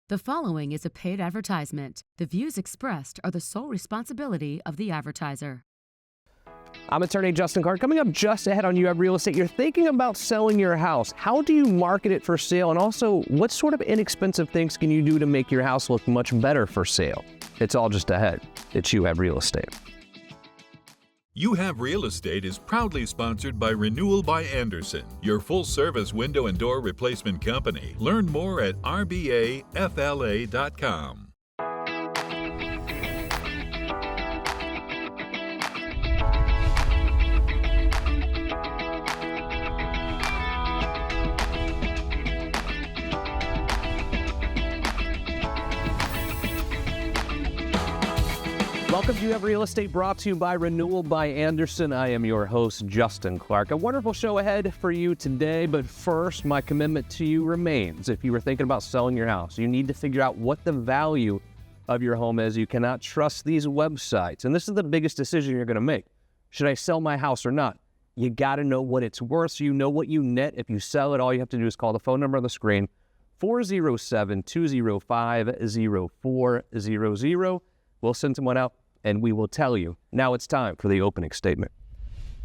The following is a paid advertisement. The views expressed are the sole responsibility of the advertiser. I'm attorney Justin Clark. Coming up just ahead on You Have Real Estate, you're thinking about selling your house. How do you market it for sale? And also, what sort of inexpensive things can you do to make your house look much better for sale? It's all just ahead. It's You Have Real Estate. You Have Real Estate is proudly sponsored by Renewal by Andersen, your full-service window and door replacement company. Learn more at rbafla.com. Welcome to You Have Real Estate, brought to you by Renewal by Andersen. I am your host, Justin Clark. A wonderful show ahead for you today, but first, my commitment to you remains. If you were thinking about selling your house, you need to figure out what the value of your home is. You cannot trust these websites, and this is the biggest decision you're going to make. Should I sell my house or not? You got to know what it's worth so you know what you net. If you sell it, all you have to do is call the phone number on the screen, 407-205-0400. We'll send someone out and we will tell you. Now it's time for the opening statement.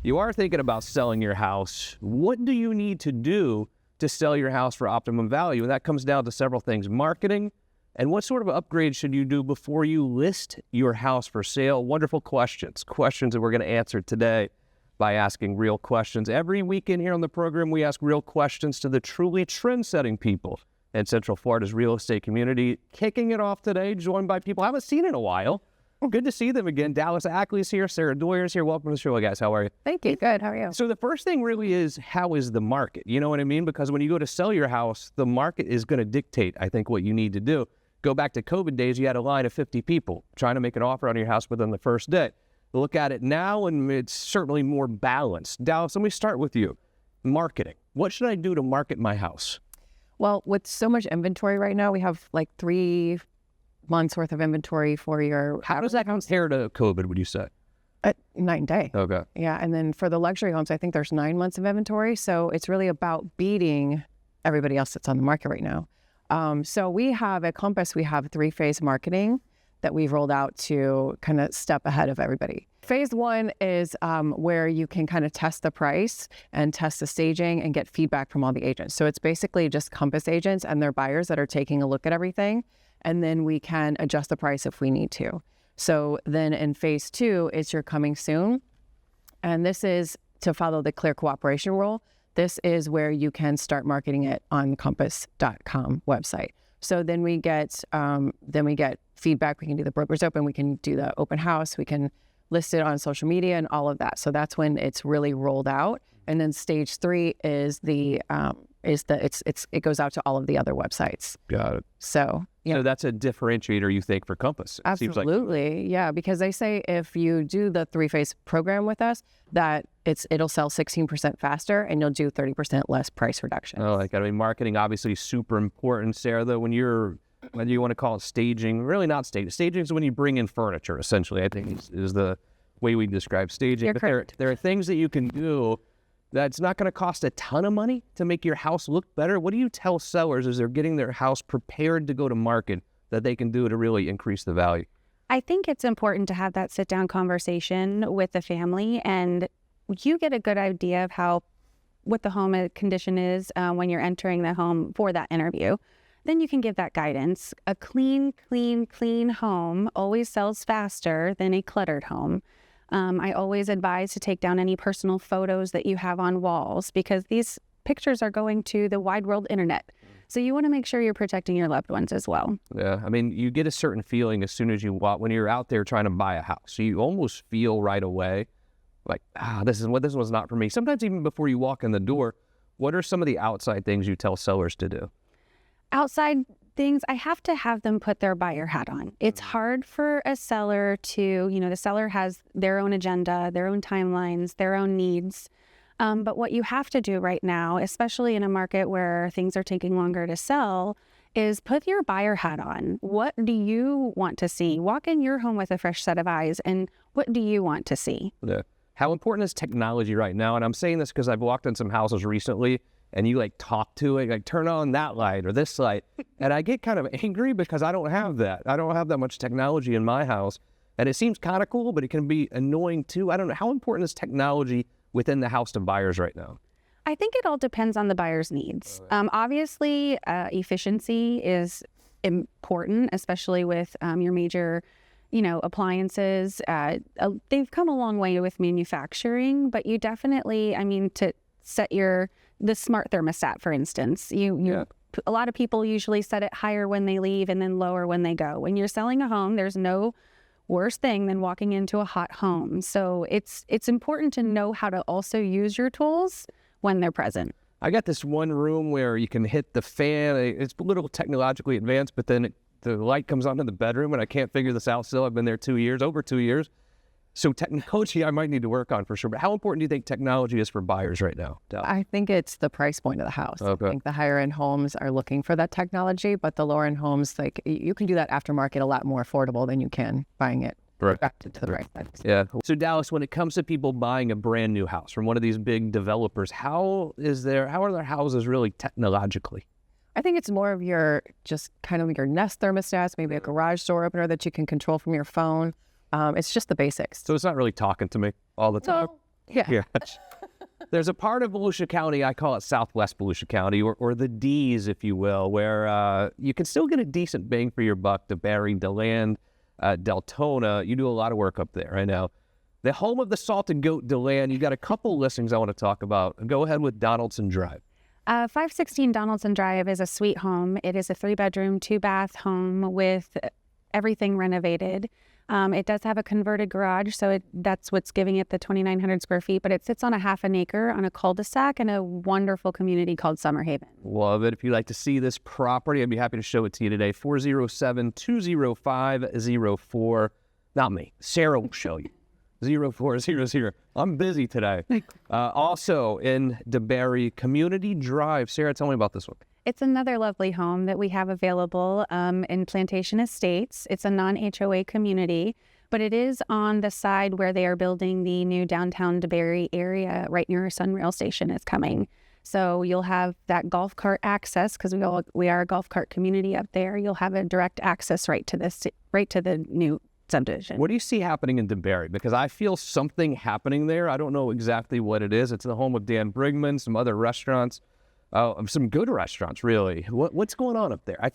You are thinking about selling your house. What do you need to do to sell your house for optimum value? And that comes down to several things: marketing, and what sort of upgrade should you do before you list your house for sale? Wonderful questions that we're going to answer today by asking real questions. Every weekend here on the program, we ask real questions to the truly trend-setting people in Central Florida's real estate community. Kicking it off today, joined by people I haven't seen in a while. Good to see them again. Dallas Ackley is here. Sarah Doyer is here. Welcome to the show, guys. How are you? Thank you. Good. How are you? So the first thing really is, how is the market? You know what I mean? Because when you go to sell your house, the market is going to dictate, I think, what you need to do. Go back to COVID days, you had a line of 50 people trying to make an offer on your house within the first day. Look at it now, and it's certainly more balanced. Dallas, let me start with you. Marketing. What should I do to market my house? Well, with so much inventory right now, we have like 3 months worth of inventory for your... How does that compare to COVID, would you say? Night and day. Okay. Yeah, and then for the luxury homes, I think there's 9 months of inventory, so it's really about beating everybody else that's on the market right now. So we have, at Compass, we have 3-phase marketing that we've rolled out to kind of step ahead of everybody. Phase 1 is where you can kind of test the price and test the staging and get feedback from all the agents. So it's basically just Compass agents and their buyers that are taking a look at everything, and then we can adjust the price if we need to. So then in phase 2, it's your coming soon. And this is to follow the clear cooperation rule. This is where you can start marketing it on compass.com website. So then we get feedback. We can do the brokers open. We can do the open house. We can list it on social media and all of that. So that's when it's really rolled out. And then stage 3 is it goes out to all of the other websites. Got it. So yeah. So that's a differentiator, you think, for Compass? Absolutely. Yeah, because they say if you do the 3-phase program with us, that it'll sell 16% faster and you'll do 30% less price reduction. Oh, I mean, marketing obviously super important, Sarah, though, whether you want to call it staging, really not staging. Staging is when you bring in furniture, essentially, I think is the way we describe staging. You're but correct. there are things that you can do that's not going to cost a ton of money to make your house look better. What do you tell sellers as they're getting their house prepared to go to market that they can do to really increase the value? I think it's important to have that sit-down conversation with the family, and you get a good idea of what the home condition is when you're entering the home for that interview. Then you can give that guidance. A clean home always sells faster than a cluttered home. I always advise to take down any personal photos that you have on walls, because these pictures are going to the wide world internet. So you want to make sure you're protecting your loved ones as well. Yeah, I mean, you get a certain feeling as soon as you walk, when you're out there trying to buy a house. So you almost feel right away like, this one's not for me. Sometimes even before you walk in the door, what are some of the outside things you tell sellers to do? Outside things, I have to have them put their buyer hat on. It's hard for a seller to, the seller has their own agenda, their own timelines, their own needs. But what you have to do right now, especially in a market where things are taking longer to sell, is put your buyer hat on. What do you want to see? Walk in your home with a fresh set of eyes, and what do you want to see? Yeah. How important is technology right now? And I'm saying this because I've walked in some houses recently and you like talk to it, like turn on that light or this light. And I get kind of angry because I don't have that. I don't have that much technology in my house. And it seems kind of cool, but it can be annoying too. I don't know. How important is technology within the house to buyers right now? I think it all depends on the buyer's needs. Obviously, efficiency is important, especially with your major, appliances. They've come a long way with manufacturing, but you definitely, to set the smart thermostat, for instance, a lot of people usually set it higher when they leave and then lower when they go. When you're selling a home, there's no worse thing than walking into a hot home. So it's important to know how to also use your tools when they're present. I got this one room where you can hit the fan. It's a little technologically advanced, but then the light comes on in the bedroom, and I can't figure this out still. I've been there over 2 years. So technology I might need to work on for sure. But how important do you think technology is for buyers right now, Dallas? I think it's the price point of the house. Okay. I think the higher end homes are looking for that technology, but the lower end homes, like you can do that aftermarket a lot more affordable than you can buying it. Right. To the right. Yeah. So Dallas, when it comes to people buying a brand new house from one of these big developers, how are their houses really technologically? I think it's more of your Nest thermostats, maybe a garage door opener that you can control from your phone. It's just the basics. So it's not really talking to me all the time. Yeah. There's a part of Volusia County, I call it Southwest Volusia County, or the D's, if you will, where you can still get a decent bang for your buck. Debary, Deland, Deltona. You do a lot of work up there, I know. The home of the Salted Goat, Deland. You got a couple listings I want to talk about. Go ahead with Donaldson Drive. 516 Donaldson Drive is a sweet home. It is a 3-bedroom, 2-bath home with everything renovated. It does have a converted garage, so that's what's giving it the 2,900 square feet, but it sits on a half an acre on a cul-de-sac in a wonderful community called Summer Haven. Love it. If you'd like to see this property, I'd be happy to show it to you today. 407-205-04. Not me. Sarah will show you. 0400. I'm busy today. Also in Debary, Community Drive. Sarah, tell me about this one. It's another lovely home that we have available in Plantation Estates. It's a non-HOA community, but it is on the side where they are building the new downtown Debary area right near Sunrail Station is coming. So you'll have that golf cart access because we are a golf cart community up there. You'll have a direct access right to the new subdivision. What do you see happening in Debary? Because I feel something happening there. I don't know exactly what it is. It's the home of Dan Brigman, some other restaurants. Some good restaurants, really. What's going on up there? I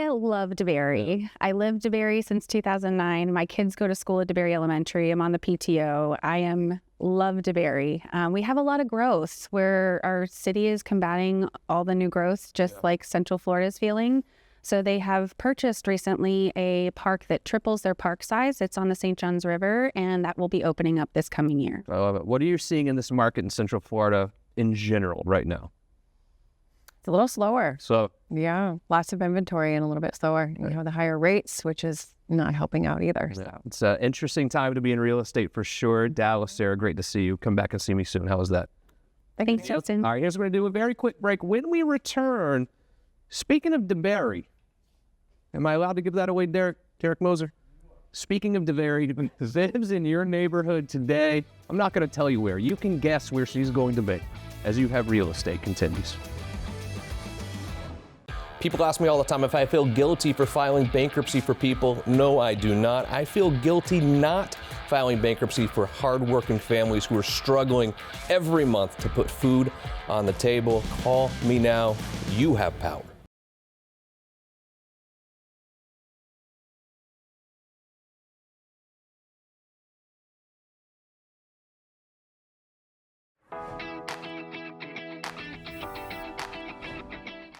love Debary. I lived Debary since 2009. My kids go to school at Debary Elementary. I'm on the PTO. Love Debary. We have a lot of growth where our city is combating all the new growth, just like Central Florida is feeling. So they have purchased recently a park that triples their park size. It's on the St. Johns River, and that will be opening up this coming year. I love it. What are you seeing in this market in Central Florida in general right now? It's a little slower. So yeah, lots of inventory and a little bit slower. You know, the higher rates, which is not helping out either. Yeah, so. It's an interesting time to be in real estate for sure. Dallas, Sarah, great to see you. Come back and see me soon. How was that? Thanks, Justin. All right, here's what we're going to do. A very quick break. When we return, speaking of Debary, am I allowed to give that away, Derek Moser? Speaking of Debary, Viv's in your neighborhood today. I'm not going to tell you where. You can guess where she's going to be as You Have Real Estate continues. People ask me all the time if I feel guilty for filing bankruptcy for people. No, I do not. I feel guilty not filing bankruptcy for hardworking families who are struggling every month to put food on the table. Call me now. You have power.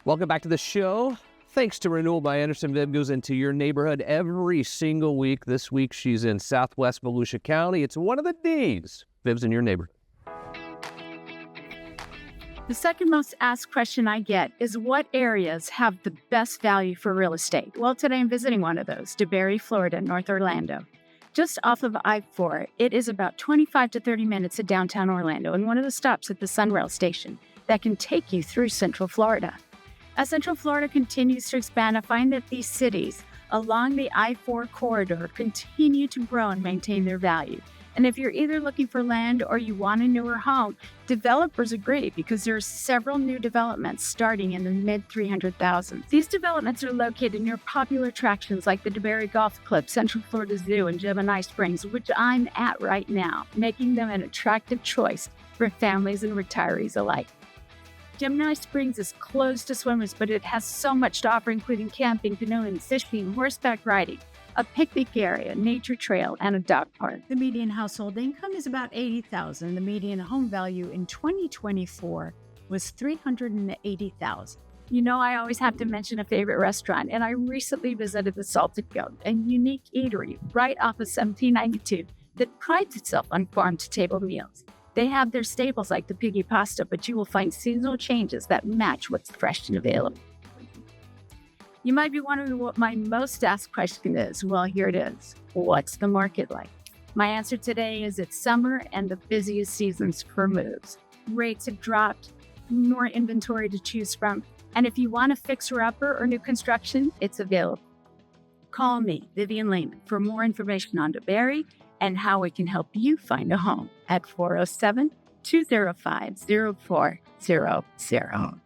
Welcome back to the show. Thanks to Renewal by Andersen. Viv goes into your neighborhood every single week. This week she's in Southwest Volusia County. It's one of the D's. Viv's in your neighborhood. The second most asked question I get is what areas have the best value for real estate? Well, today I'm visiting one of those, Debary, Florida, North Orlando. Just off of I-4, it is about 25 to 30 minutes of downtown Orlando and one of the stops at the Sunrail Station that can take you through Central Florida. As Central Florida continues to expand, I find that these cities along the I-4 corridor continue to grow and maintain their value. And if you're either looking for land or you want a newer home, developers agree because there are several new developments starting in the mid 300,000s. These developments are located near popular attractions like the Debary Golf Club, Central Florida Zoo, and Gemini Springs, which I'm at right now, making them an attractive choice for families and retirees alike. Gemini Springs is closed to swimmers, but it has so much to offer, including camping, canoeing, fishing, horseback riding, a picnic area, nature trail, and a dog park. The median household income is about $80,000. The median home value in 2024 was $380,000. You know, I always have to mention a favorite restaurant, and I recently visited the Salted Goat, a unique eatery right off of 1792 that prides itself on farm-to-table meals. They have their staples like the piggy pasta, but you will find seasonal changes that match what's fresh and available. You might be wondering what my most asked question is. Well, here it is. What's the market like? My answer today is it's summer and the busiest seasons for moves. Rates have dropped, more inventory to choose from, and if you want a fixer-upper or new construction, it's available. Call me, Vivian Lehman, for more information on Debary and how we can help you find a home at 407-205-0400.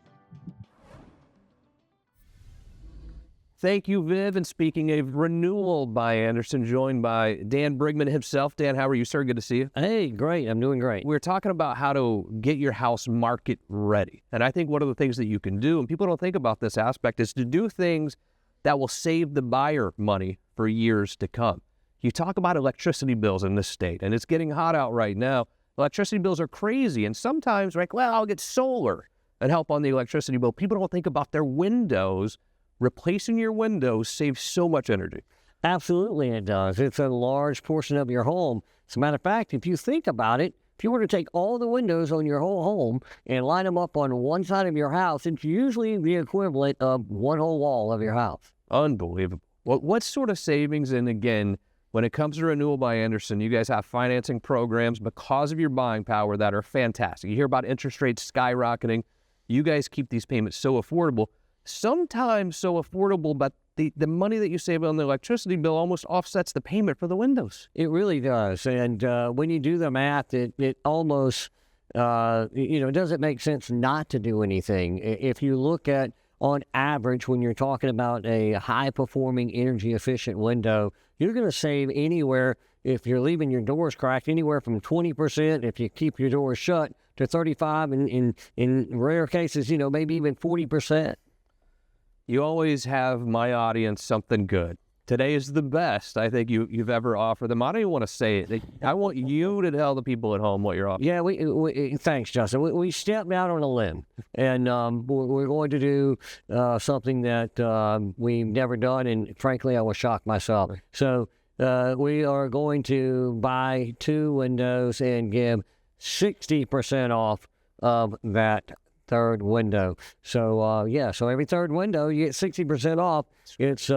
Thank you, Viv. And speaking of Renewal by Andersen, joined by Dan Brigman himself. Dan, how are you, sir? Good to see you. Hey, great. I'm doing great. We're talking about how to get your house market ready. And I think one of the things that you can do, and people don't think about this aspect, is to do things that will save the buyer money for years to come. You talk about electricity bills in this state, and it's getting hot out right now. Electricity bills are crazy, and sometimes, like, well, I'll get solar and help on the electricity bill. People don't think about their windows. Replacing your windows saves so much energy. Absolutely it does. It's a large portion of your home. As a matter of fact, if you think about it, if you were to take all the windows on your whole home and line them up on one side of your house, it's usually the equivalent of one whole wall of your house. Unbelievable. What sort of savings? And again, when it comes to Renewal by Andersen, you guys have financing programs because of your buying power that are fantastic. You hear about interest rates skyrocketing. You guys keep these payments so affordable. Sometimes so affordable, but the money that you save on the electricity bill almost offsets the payment for the windows. It really does. And when you do the math, it almost, it doesn't make sense not to do anything. If you look at, on average, when you're talking about a high-performing, energy-efficient window, you're going to save anywhere, if you're leaving your doors cracked, anywhere from 20%, if you keep your doors shut, to 35%, and in rare cases, maybe even 40%. You always have my audience something good. Today is the best I think you've ever offered them. I don't even want to say it. I want you to tell the people at home what you're offering. Yeah, we thanks, Justin. We stepped out on a limb, and we're going to do something that we've never done, and frankly, I was shocked myself. So we are going to buy 2 windows and give 60% off of that third window. So, so every third window, you get 60% off. It's,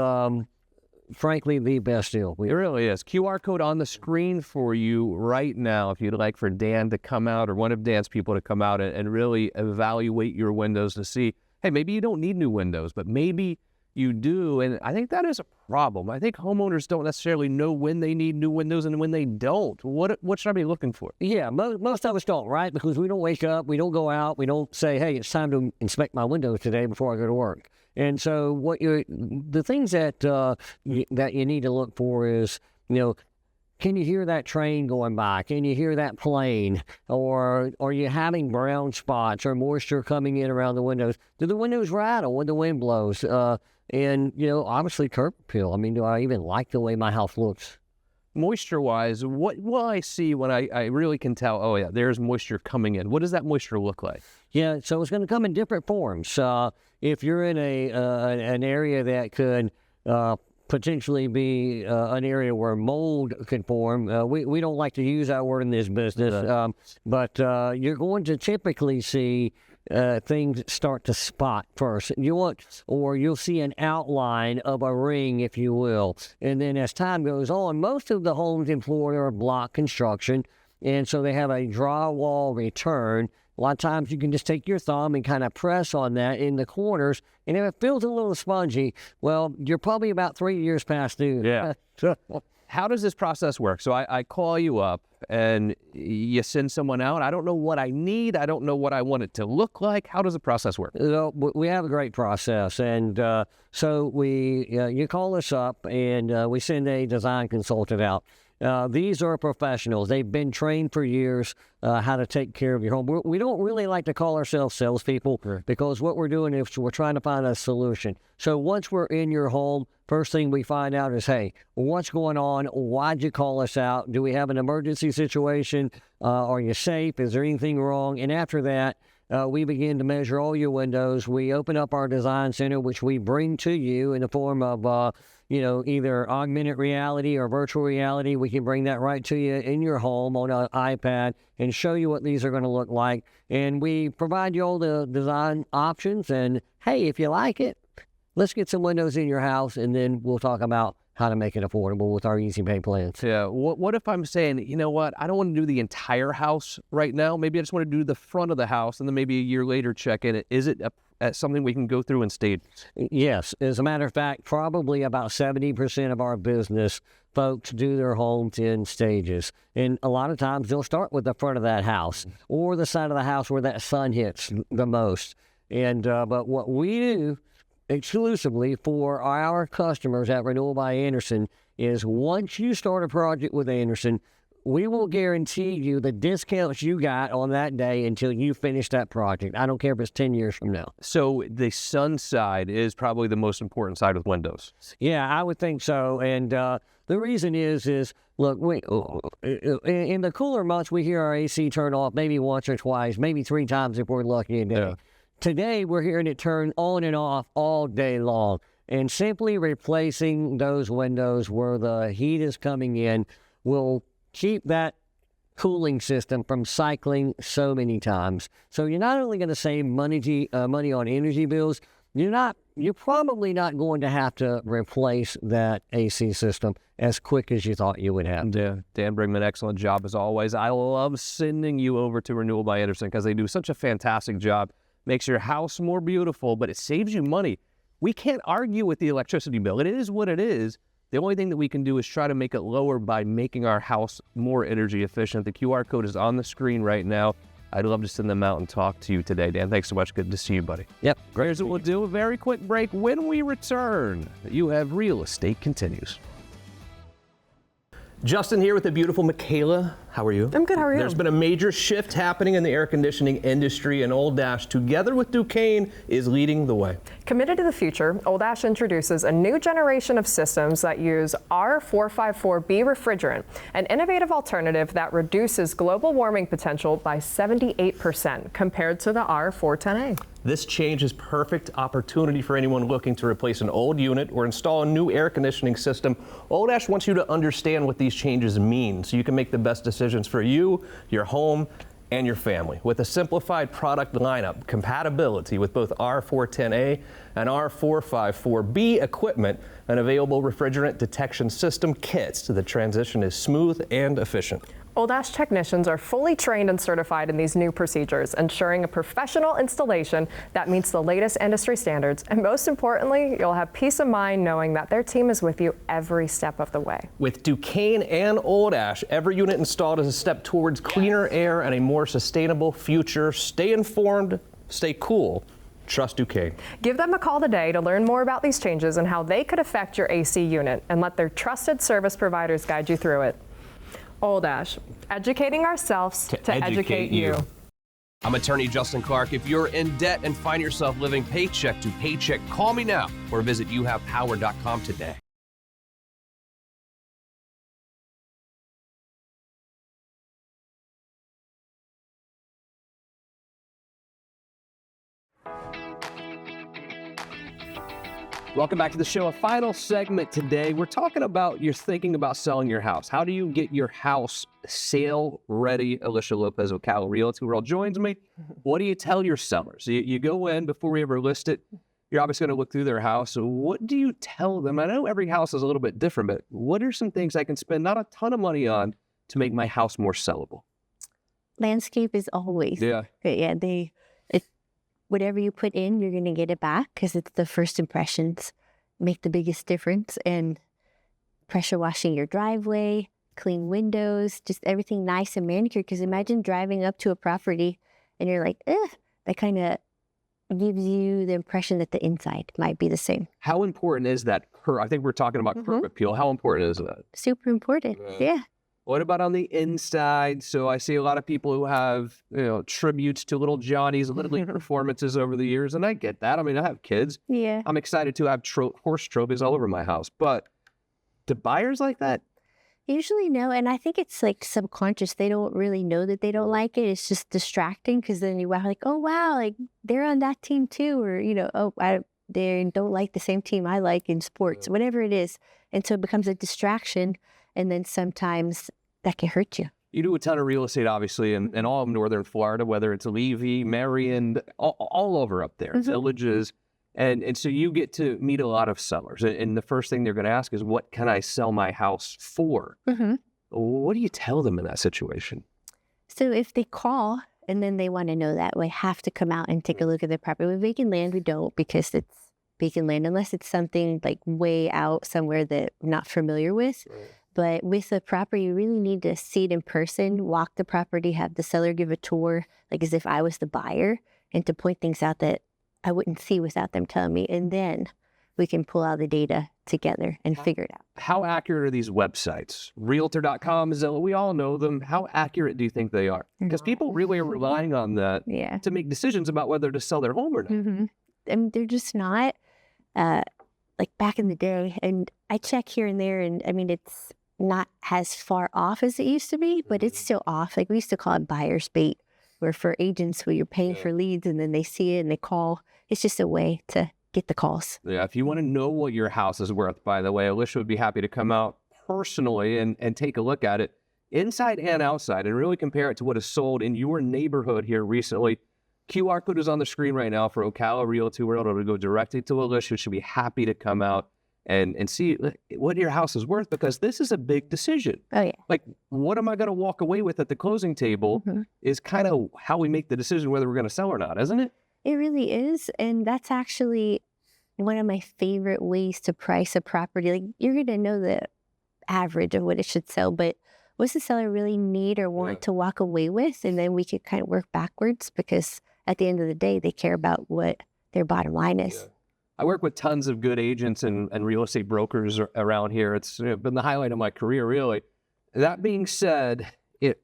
frankly, the best deal. It really is. QR code on the screen for you right now if you'd like for Dan to come out or one of Dan's people to come out and really evaluate your windows to see, hey, maybe you don't need new windows, but maybe you do. And I think that is a problem. I think homeowners don't necessarily know when they need new windows and when they don't. What should I be looking for? Yeah, most of us don't, right? Because we don't wake up, we don't go out, we don't say, hey, it's time to inspect my windows today before I go to work. And so the things that you need to look for is, can you hear that train going by? Can you hear that plane? Or are you having brown spots or moisture coming in around the windows? Do the windows rattle when the wind blows? And, obviously curb appeal. I mean, do I even like the way my house looks? Moisture-wise, what will I see when I really can tell, oh, yeah, there's moisture coming in? What does that moisture look like? Yeah, so it's going to come in different forms. If you're in an area that could potentially be an area where mold could form, we don't like to use that word in this business, but you're going to typically see things start to spot first. You'll see an outline of a ring, if you will. And then as time goes on, most of the homes in Florida are block construction, and so they have a drywall return. A lot of times you can just take your thumb and kind of press on that in the corners, and if it feels a little spongy, well, you're probably about 3 years past due. Yeah. how does this process work? So I call you up and you send someone out. I don't know what I need. I don't know what I want it to look like. How does the process work? We have a great process, and so you call us up, and we send a design consultant out. These are professionals. They've been trained for years how to take care of your home. We don't really like to call ourselves salespeople because what we're doing is we're trying to find a solution. So once we're in your home, first thing we find out is, hey, what's going on? Why'd you call us out? Do we have an emergency situation? Are you safe? Is there anything wrong? And after that, we begin to measure all your windows. We open up our design center, which we bring to you in the form of either augmented reality or virtual reality. We can bring that right to you in your home on an iPad and show you what these are going to look like. And we provide you all the design options. And hey, if you like it, let's get some windows in your house, and then we'll talk about how to make it affordable with our easy pay plans. Yeah. What if I'm saying, you know what, I don't want to do the entire house right now. Maybe I just want to do the front of the house, and then maybe a year later check in. Is it something we can go through in stages? Yes. As a matter of fact, probably about 70% of our business folks do their homes in stages. And a lot of times they'll start with the front of that house or the side of the house where that sun hits the most. And but what we do exclusively for our customers at Renewal by Andersen is once you start a project with Andersen, we will guarantee you the discounts you got on that day until you finish that project. I don't care if it's 10 years from now. So the sun side is probably the most important side with windows. Yeah, I would think so. And the reason is look, in the cooler months, we hear our AC turn off maybe once or twice, maybe 3 times if we're lucky a day. Yeah. Today, we're hearing it turn on and off all day long. And simply replacing those windows where the heat is coming in will keep that cooling system from cycling so many times. So you're not only going to save money on energy bills, you're probably not going to have to replace that AC system as quick as you thought you would have. Yeah, Dan Brigman, excellent job as always. I love sending you over to Renewal by Andersen because they do such a fantastic job. Makes your house more beautiful, but it saves you money. We can't argue with the electricity bill. It is what it is. The only thing that we can do is try to make it lower by making our house more energy efficient. The QR code is on the screen right now. I'd love to send them out and talk to you today. Dan, thanks so much. Good to see you, buddy. Yep. Great. Here's what we'll do. A very quick break. When we return, You Have Real Estate continues. Justin here with the beautiful Michaela. How are you? I'm good. How are you? There's been a major shift happening in the air conditioning industry, and Old Ash, together with Duquesne, is leading the way. Committed to the future, Old Ash introduces a new generation of systems that use R454B refrigerant, an innovative alternative that reduces global warming potential by 78% compared to the R410A. This change is perfect opportunity for anyone looking to replace an old unit or install a new air conditioning system. Old Ash wants you to understand what these changes mean so you can make the best decisions for you, your home, and your family. With a simplified product lineup, compatibility with both R410A and R454B equipment, and available refrigerant detection system kits, the transition is smooth and efficient. Old Ash technicians are fully trained and certified in these new procedures, ensuring a professional installation that meets the latest industry standards. And most importantly, you'll have peace of mind knowing that their team is with you every step of the way. With Duquesne and Old Ash, every unit installed is a step towards cleaner air and a more sustainable future. Stay informed, stay cool. Trust Duquesne. Give them a call today to learn more about these changes and how they could affect your AC unit, and let their trusted service providers guide you through it. Old Ash, educating ourselves to educate you. I'm attorney Justin Clark. If you're in debt and find yourself living paycheck to paycheck, call me now or visit youhavepower.com today. Welcome back to the show. A final segment today. We're talking about you're thinking about selling your house. How do you get your house sale ready? Elisha Lopez of Coldwell Realty World joins me. What do you tell your sellers? You go in before we ever list it. You're obviously going to look through their house. So what do you tell them? I know every house is a little bit different, but what are some things I can spend not a ton of money on to make my house more sellable? Landscape is always. Yeah. Whatever you put in, you're going to get it back because it's the first impressions make the biggest difference. And pressure washing your driveway, clean windows, just everything nice and manicured. Because imagine driving up to a property and you're like, ugh, that kind of gives you the impression that the inside might be the same. How important is that curb? I think we're talking about curb appeal. How important is that? Super important. Yeah. What about on the inside? So I see a lot of people who have, tributes to little Johnny's Little League performances over the years, and I get that. I mean, I have kids. Yeah. I'm excited to have horse trophies all over my house, but do buyers like that? Usually no, and I think it's like subconscious. They don't really know that they don't like it. It's just distracting because then you are like, oh wow, like they're on that team too, or they don't like the same team I like in sports, whatever it is, and so it becomes a distraction, and then sometimes that can hurt you. You do a ton of real estate, obviously, in all of northern Florida, whether it's Levy, Marion, all over up there, villages. And so you get to meet a lot of sellers. And the first thing they're going to ask is, what can I sell my house for? What do you tell them in that situation? So if they call and then they want to know that, we have to come out and take a look at the property. With vacant land, we don't, because it's vacant land, unless it's something like way out somewhere that we're not familiar with. But with a property, you really need to see it in person, walk the property, have the seller give a tour, like as if I was the buyer, and to point things out that I wouldn't see without them telling me. And then we can pull out the data together and figure it out. How accurate are these websites? Realtor.com, Zillow, we all know them. How accurate do you think they are? Because people really are relying on that to make decisions about whether to sell their home or not. I mean, they're just not like back in the day. And I check here and there, and I mean, it's not as far off as it used to be, but it's still off. Like we used to call it buyer's bait, where for agents where you're paying for leads and then they see it and they call. It's just a way to get the calls. Yeah, if you want to know what your house is worth, by the way, Elisha would be happy to come out personally and take a look at it inside and outside and really compare it to what is sold in your neighborhood here recently. QR code is on the screen right now for Ocala Realty World. It'll go directly to Elisha. She'll be happy to come out and see what your house is worth, because this is a big decision. Oh, yeah. Like, what am I going to walk away with at the closing table is kind of how we make the decision whether we're going to sell or not, isn't it? It really is. And that's actually one of my favorite ways to price a property. Like, you're going to know the average of what it should sell, but what's the seller really need or want to walk away with? And then we could kind of work backwards, because at the end of the day, they care about what their bottom line is. I work with tons of good agents and real estate brokers around here. It's been the highlight of my career, really. That being said,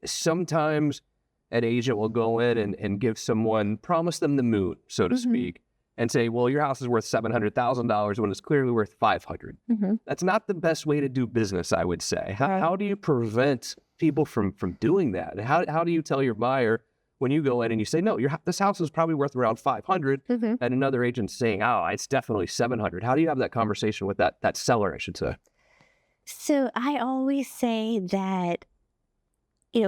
sometimes an agent will go in and give someone, promise them the moon, so to speak, and say, well, your house is worth $700,000 when it's clearly worth $500,000. That's not the best way to do business, I would say. How do you prevent people from doing that? And how do you tell your buyer, when you go in and you say, no, this house is probably worth around $500,000, and another agent's saying, oh, it's definitely $700,000. How do you have that conversation with that seller, I should say? So I always say that,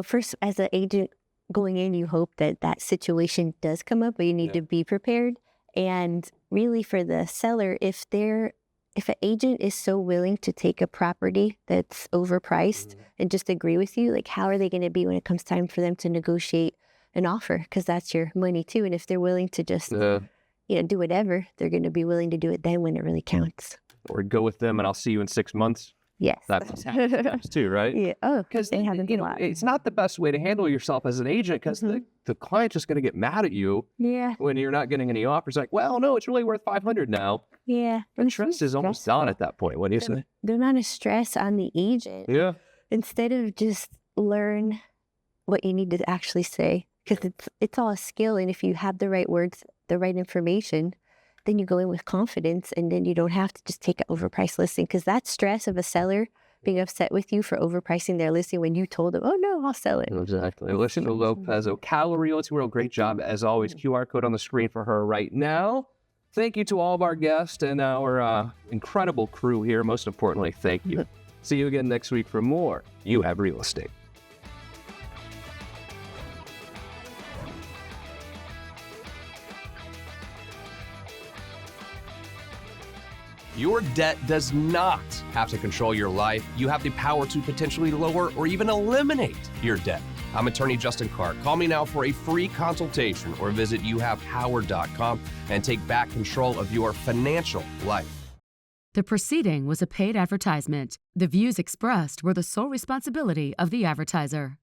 first, as an agent going in, you hope that situation does come up, but you need to be prepared. And really, for the seller, if an agent is so willing to take a property that's overpriced and just agree with you, like, how are they going to be when it comes time for them to negotiate an offer? Because that's your money too. And if they're willing to just do whatever, they're going to be willing to do it then when it really counts. Or go with them and I'll see you in 6 months. Yes. That's happens too, right? Yeah. Oh, because they happen a lot. It's not the best way to handle yourself as an agent, because the client's just going to get mad at you when you're not getting any offers. Like, well, no, it's really worth $500,000 now. Yeah. Interest is almost gone at that point. What do you say? The amount of stress on the agent. Yeah. Instead of just learn what you need to actually say, because it's all a skill. And if you have the right words, the right information, then you go in with confidence, and then you don't have to just take an overpriced listing, because that stress of a seller being upset with you for overpricing their listing when you told them, oh, no, I'll sell it. Exactly. Elisha Lopez, Ocala Realty World, great job as always. QR code on the screen for her right now. Thank you to all of our guests and our incredible crew here. Most importantly, thank you. See you again next week for more You Have Real Estate. Your debt does not have to control your life. You have the power to potentially lower or even eliminate your debt. I'm attorney Justin Clark. Call me now for a free consultation or visit youhavepower.com and take back control of your financial life. The proceeding was a paid advertisement. The views expressed were the sole responsibility of the advertiser.